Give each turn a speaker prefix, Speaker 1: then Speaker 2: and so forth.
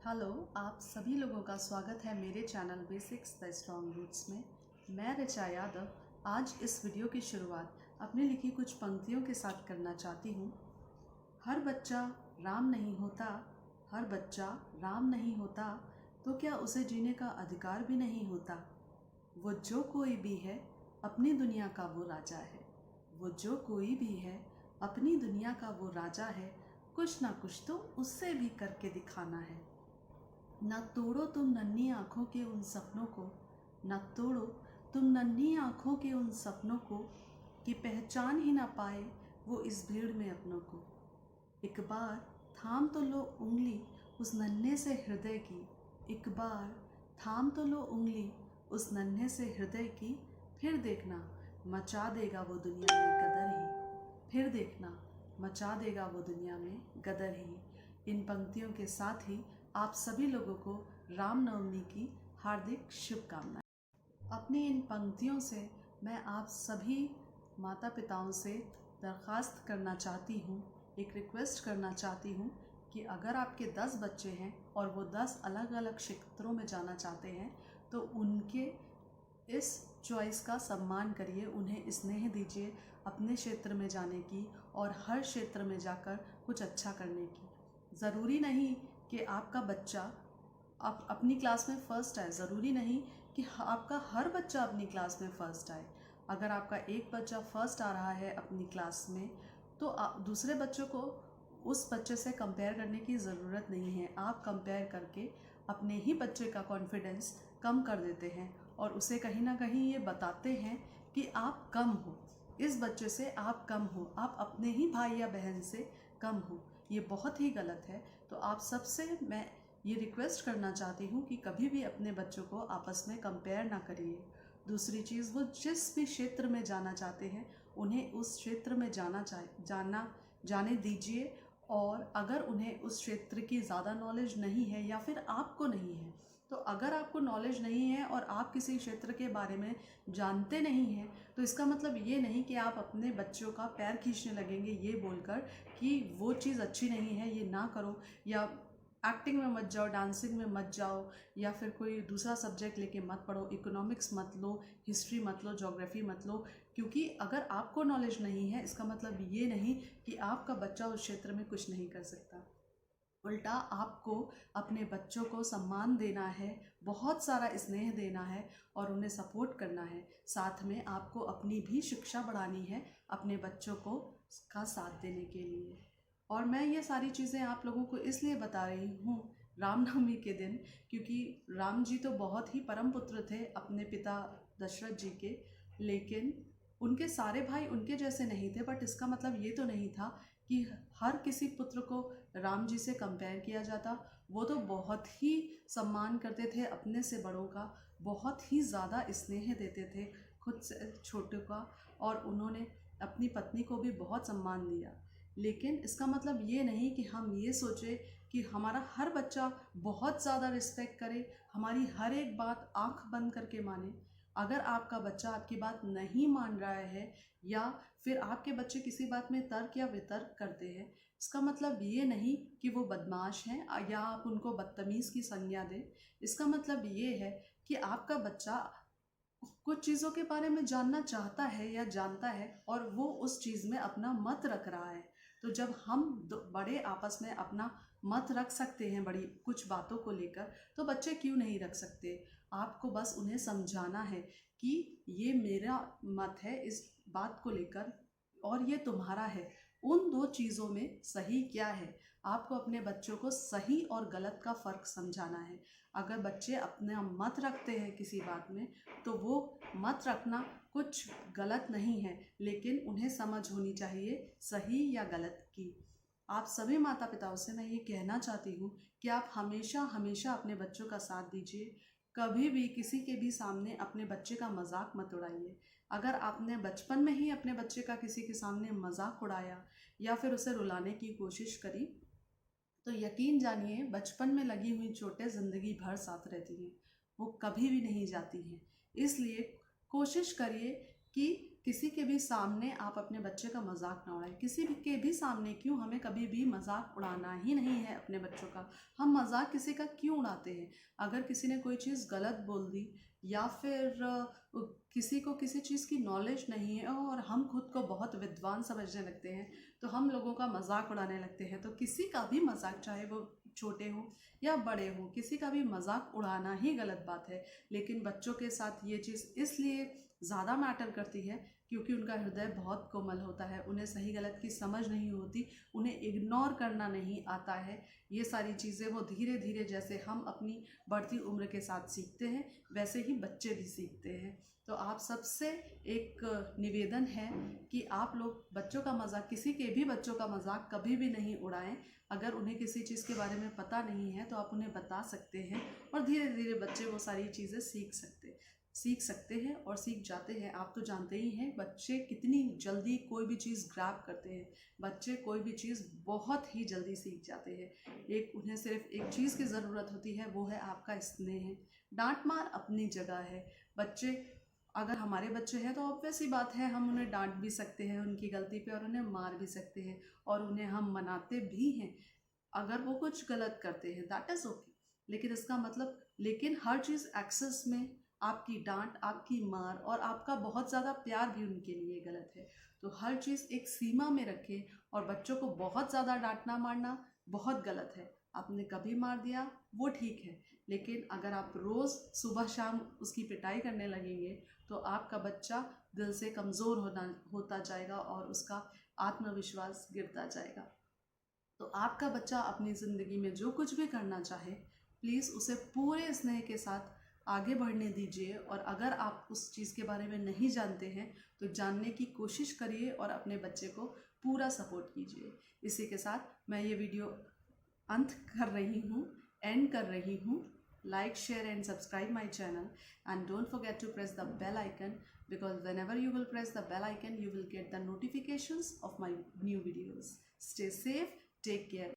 Speaker 1: Hello, आप सभी लोगों का स्वागत है मेरे channel basics the strong roots में। मैं ऋचा यादव आज इस वीडियो की शुरुआत अपनी लिखी कुछ पंक्तियों के साथ करना चाहती हूँ। हर बच्चा राम नहीं होता, हर बच्चा राम नहीं होता, तो क्या उसे जीने का अधिकार भी नहीं होता। वो जो कोई भी है अपनी दुनिया का वो राजा है, वो जो कोई भी है अपनी दुनिया का वो राजा है। कुछ ना कुछ तो उससे भी करके दिखाना है। न तोड़ो तुम नन्ही आँखों के उन सपनों को, न तोड़ो तुम नन्ही आँखों के उन सपनों को, कि पहचान ही ना पाए वो इस भीड़ में अपनों को। एक बार थाम तो लो उंगली उस नन्हे से हृदय की, एक बार थाम तो लो उंगली उस नन्हे से हृदय की, फिर देखना मचा देगा वो दुनिया में गदर ही, फिर देखना मचा देगा वो दुनिया में गदर ही। इन पंक्तियों के साथ ही आप सभी लोगों को रामनवमी की हार्दिक शुभकामनाएं। अपनी इन पंक्तियों से मैं आप सभी माता पिताओं से दरख्वास्त करना चाहती हूँ, एक रिक्वेस्ट करना चाहती हूँ कि अगर आपके 10 बच्चे हैं और वो 10 अलग अलग क्षेत्रों में जाना चाहते हैं तो उनके इस चॉइस का सम्मान करिए, उन्हें स्नेह दीजिए अपने क्षेत्र में जाने की और हर क्षेत्र में जाकर कुछ अच्छा करने की। ज़रूरी नहीं कि आपका बच्चा अपनी क्लास में फ़र्स्ट आए, ज़रूरी नहीं कि आपका हर बच्चा अपनी क्लास में फ़र्स्ट आए। अगर आपका एक बच्चा फ़र्स्ट आ रहा है अपनी क्लास में तो दूसरे बच्चों को उस बच्चे से कंपेयर करने की ज़रूरत नहीं है। आप कंपेयर करके अपने ही बच्चे का कॉन्फिडेंस कम कर देते हैं और उसे कहीं ना कहीं ये बताते हैं कि आप कम हो, इस बच्चे से आप कम हो, आप अपने ही भाई या बहन से कम हो। ये बहुत ही गलत है। तो आप सबसे मैं ये रिक्वेस्ट करना चाहती हूँ कि कभी भी अपने बच्चों को आपस में कंपेयर ना करिए। दूसरी चीज़, वो जिस भी क्षेत्र में जाना चाहते हैं उन्हें उस क्षेत्र में जाने दीजिए। और अगर उन्हें उस क्षेत्र की ज़्यादा नॉलेज नहीं है या फिर आपको नहीं है, तो अगर आपको नॉलेज नहीं है और आप किसी क्षेत्र के बारे में जानते नहीं हैं तो इसका मतलब ये नहीं कि आप अपने बच्चों का पैर खींचने लगेंगे ये बोलकर कि वो चीज़ अच्छी नहीं है, ये ना करो, या एक्टिंग में मत जाओ, डांसिंग में मत जाओ, या फिर कोई दूसरा सब्जेक्ट लेके मत पढ़ो, इकोनॉमिक्स मत लो, हिस्ट्री मत लो, ज्योग्राफी मत लो। क्योंकि अगर आपको नॉलेज नहीं है इसका मतलब ये नहीं कि आपका बच्चा उस क्षेत्र में कुछ नहीं कर सकता। उल्टा आपको अपने बच्चों को सम्मान देना है, बहुत सारा स्नेह देना है और उन्हें सपोर्ट करना है। साथ में आपको अपनी भी शिक्षा बढ़ानी है अपने बच्चों को का साथ देने के लिए। और मैं ये सारी चीज़ें आप लोगों को इसलिए बता रही हूँ रामनवमी के दिन, क्योंकि राम जी तो बहुत ही परम पुत्र थे अपने पिता दशरथ जी के, लेकिन उनके सारे भाई उनके जैसे नहीं थे। बट इसका मतलब ये तो नहीं था कि हर किसी पुत्र को राम जी से कंपेयर किया जाता। वो तो बहुत ही सम्मान करते थे अपने से बड़ों का, बहुत ही ज़्यादा स्नेह देते थे खुद से छोटों का, और उन्होंने अपनी पत्नी को भी बहुत सम्मान दिया। लेकिन इसका मतलब ये नहीं कि हम ये सोचें कि हमारा हर बच्चा बहुत ज़्यादा रिस्पेक्ट करे, हमारी हर एक बात आंख बंद करके माने। अगर आपका बच्चा आपकी बात नहीं मान रहा है या फिर आपके बच्चे किसी बात में तर्क या वितर्क करते हैं, इसका मतलब ये नहीं कि वो बदमाश हैं या आप उनको बदतमीज़ की संज्ञा दें। इसका मतलब ये है कि आपका बच्चा कुछ चीज़ों के बारे में जानना चाहता है या जानता है और वो उस चीज़ में अपना मत रख रहा है। तो जब हम बड़े आपस में अपना मत रख सकते हैं बड़ी कुछ बातों को लेकर, तो बच्चे क्यों नहीं रख सकते। आपको बस उन्हें समझाना है कि ये मेरा मत है इस बात को लेकर और ये तुम्हारा है। उन दो चीज़ों में सही क्या है, आपको अपने बच्चों को सही और गलत का फ़र्क समझाना है। अगर बच्चे अपना मत रखते हैं किसी बात में तो वो मत रखना कुछ गलत नहीं है, लेकिन उन्हें समझ होनी चाहिए सही या गलत की। आप सभी माता पिताओं से मैं ये कहना चाहती हूँ कि आप हमेशा हमेशा अपने बच्चों का साथ दीजिए। कभी भी किसी के भी सामने अपने बच्चे का मजाक मत उड़ाइए। अगर आपने बचपन में ही अपने बच्चे का किसी के सामने मजाक उड़ाया या फिर उसे रुलाने की कोशिश करी तो यकीन जानिए बचपन में लगी हुई चोटें ज़िंदगी भर साथ रहती हैं, वो कभी भी नहीं जाती हैं। इसलिए कोशिश करिए कि किसी के भी सामने आप अपने बच्चे का मजाक ना उड़ाएं। किसी भी के भी सामने क्यों, हमें कभी भी मजाक उड़ाना ही नहीं है अपने बच्चों का। हम मजाक किसी का क्यों उड़ाते हैं? अगर किसी ने कोई चीज़ गलत बोल दी या फिर किसी को किसी चीज़ की नॉलेज नहीं है और हम खुद को बहुत विद्वान समझने लगते हैं, तो हम लोगों का मजाक उड़ाने लगते हैं। तो किसी का भी मजाक, चाहे वो छोटे हों या बड़े हों, किसी का भी मजाक उड़ाना ही गलत बात है। लेकिन बच्चों के साथ ये चीज़ इसलिए ज़्यादा मैटर करती है क्योंकि उनका हृदय बहुत कोमल होता है, उन्हें सही गलत की समझ नहीं होती, उन्हें इग्नोर करना नहीं आता है। ये सारी चीज़ें वो धीरे धीरे, जैसे हम अपनी बढ़ती उम्र के साथ सीखते हैं, वैसे ही बच्चे भी सीखते हैं। तो आप सबसे एक निवेदन है कि आप लोग बच्चों का मजाक, किसी के भी बच्चों का मजाक कभी भी नहीं उड़ाएं। अगर उन्हें किसी चीज़ के बारे में पता नहीं है तो आप उन्हें बता सकते हैं और धीरे धीरे बच्चे वो सारी चीज़ें सीख सकते हैं और सीख जाते हैं। आप तो जानते ही हैं बच्चे कितनी जल्दी कोई भी चीज़ ग्रैब करते हैं। बच्चे कोई भी चीज़ बहुत ही जल्दी सीख जाते हैं। उन्हें सिर्फ एक चीज़ की ज़रूरत होती है, वो है आपका स्नेह। डांट मार अपनी जगह है। बच्चे, अगर हमारे बच्चे हैं तो ऑब्वियस ही बात है, हम उन्हें डांट भी सकते हैं उनकी गलती पे और उन्हें मार भी सकते हैं और उन्हें हम मनाते भी हैं अगर वो कुछ गलत करते हैं, दैट इज़ ओके। लेकिन इसका मतलब, लेकिन हर चीज़ एक्सेस में आपकी डांट, आपकी मार और आपका बहुत ज़्यादा प्यार भी उनके लिए गलत है। तो हर चीज़ एक सीमा में रखें और बच्चों को बहुत ज़्यादा डांटना मारना बहुत गलत है। आपने कभी मार दिया वो ठीक है, लेकिन अगर आप रोज़ सुबह शाम उसकी पिटाई करने लगेंगे तो आपका बच्चा दिल से कमज़ोर होता जाएगा और उसका आत्मविश्वास गिरता जाएगा। तो आपका बच्चा अपनी ज़िंदगी में जो कुछ भी करना चाहे, प्लीज़ उसे पूरे स्नेह के साथ आगे बढ़ने दीजिए। और अगर आप उस चीज़ के बारे में नहीं जानते हैं तो जानने की कोशिश करिए और अपने बच्चे को पूरा सपोर्ट कीजिए। इसी के साथ मैं ये वीडियो एंड कर रही हूँ। Like, share and subscribe my channel, and don't forget to press the bell icon, because whenever you will press the bell icon you will get the notifications of my new videos. Stay safe, take care.